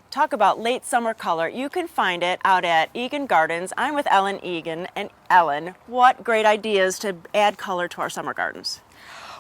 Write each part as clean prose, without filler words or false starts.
talk about late summer color. You can find it out at Egan Gardens. I'm with Ellen Egan. And Ellen, what great ideas to add color to our summer gardens.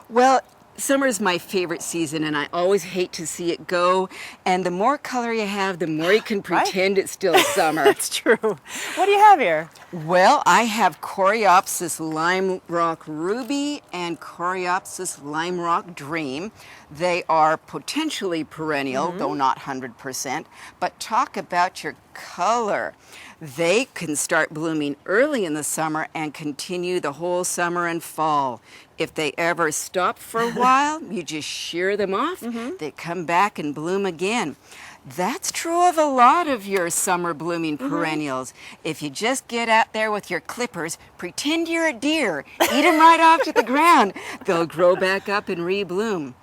Well, summer is my favorite season, and I always hate to see it go. And the more color you have, the more you can pretend it's still summer. That's true. What do you have here? Well, I have Coreopsis Lime Rock Ruby and Coreopsis Lime Rock Dream. They are potentially perennial, though not 100%. But talk about your color. They can start blooming early in the summer and continue the whole summer and fall. If they ever stop for a while, you just shear them off. They come back and bloom again. That's true of a lot of your summer blooming perennials. If you just get out there with your clippers, pretend you're a deer, eat them right off to the ground, they'll grow back up and rebloom.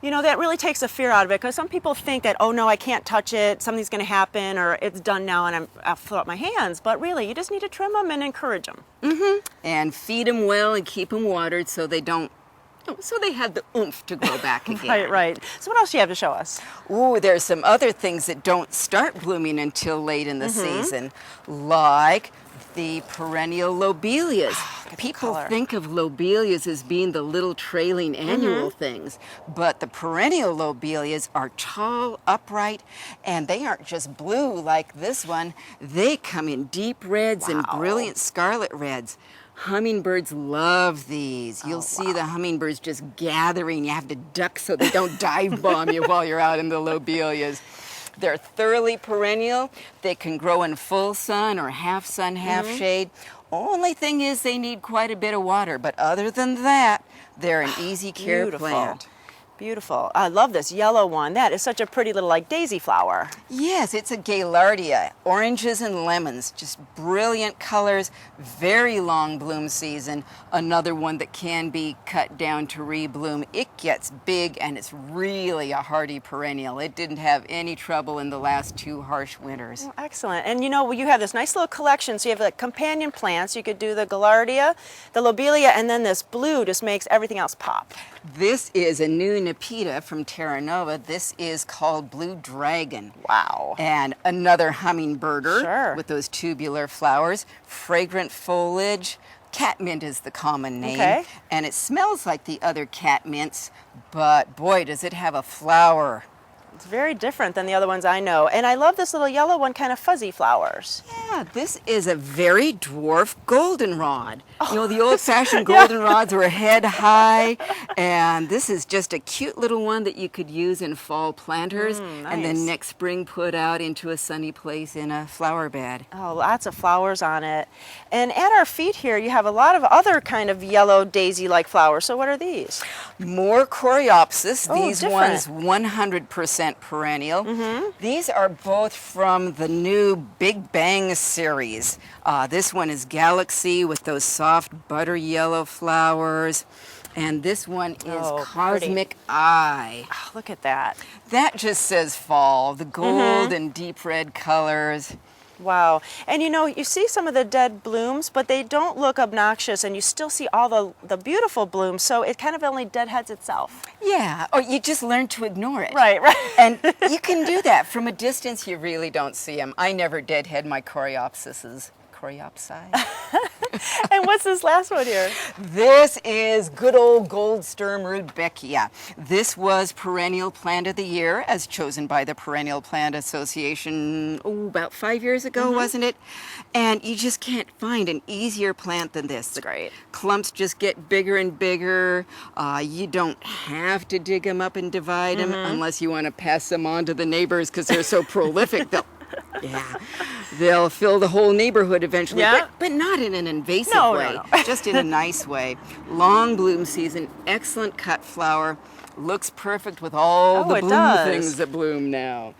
You know, that really takes the fear out of it, because some people think that, oh no, I can't touch it, something's going to happen, or it's done now and I'll throw up my hands. But really, you just need to trim them and encourage them. And feed them well and keep them watered so they have the oomph to grow back again. Right. So what else do you have to show us? Ooh, there's some other things that don't start blooming until late in the season, like the perennial lobelias. People think of lobelias as being the little trailing annual things, but the perennial lobelias are tall, upright, and they aren't just blue like this one. They come in deep reds and brilliant scarlet reds. Hummingbirds love these. You'll see the hummingbirds just gathering. You have to duck so they don't dive bomb you while you're out in the lobelias. They're thoroughly perennial. They can grow in full sun or half sun, half shade. Only thing is they need quite a bit of water, but other than that, they're an easy care plant. Beautiful. I love this yellow one. That is such a pretty little like daisy flower. Yes, it's a Gaillardia. Oranges and lemons, just brilliant colors, very long bloom season. Another one that can be cut down to rebloom. It gets big and it's really a hardy perennial. It didn't have any trouble in the last 2 harsh winters. Oh, excellent. And you know, you have this nice little collection. So you have like companion plants. You could do the Gaillardia, the Lobelia, and then this blue just makes everything else pop. This is a new Nepeta from Terra Nova. This is called Blue Dragon. Wow. And another hummingbirder with those tubular flowers, fragrant foliage. Catmint is the common name. And it smells like the other catmints, but boy, does it have a flower. It's very different than the other ones I know. And I love this little yellow one, kind of fuzzy flowers. Yeah, this is a very dwarf goldenrod. You know, the old-fashioned goldenrods were head high, and this is just a cute little one that you could use in fall planters and then next spring put out into a sunny place in a flower bed. Oh, lots of flowers on it. And at our feet here, you have a lot of other kind of yellow daisy-like flowers. So what are these? More Coreopsis. These different. ones 100% perennial. These are both from the new Big Bang series. This one is Galaxy with those soft butter yellow flowers. And this one is Cosmic Eye. Oh, look at that. That just says fall. The gold and deep red colors. Wow. And you know, you see some of the dead blooms, but they don't look obnoxious, and you still see all the beautiful blooms, so it kind of only deadheads itself. Yeah, or you just learn to ignore it. Right. And you can do that. From a distance, you really don't see them. I never deadhead my Coreopsises. Coreopsi. And what's this last one here? This is good old Goldsturm Rudbeckia. This was Perennial Plant of the Year as chosen by the Perennial Plant Association about 5 years ago, wasn't it? And you just can't find an easier plant than this. That's great. Clumps just get bigger and bigger. You don't have to dig them up and divide them unless you want to pass them on to the neighbors because they're so prolific. They'll fill the whole neighborhood eventually, but not in an invasive way, No. just in a nice way. Long bloom season, excellent cut flower, looks perfect with all the bloom things that bloom now.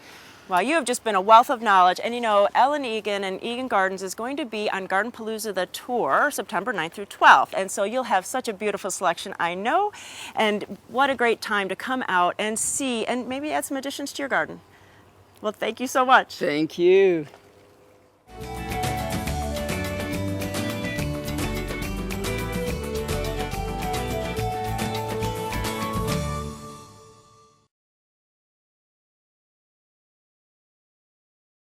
Well, you have just been a wealth of knowledge. And you know, Ellen Egan and Egan Gardens is going to be on Garden Palooza the tour, September 9th through 12th. And so you'll have such a beautiful selection, I know. And what a great time to come out and see and maybe add some additions to your garden. Well, thank you so much. Thank you.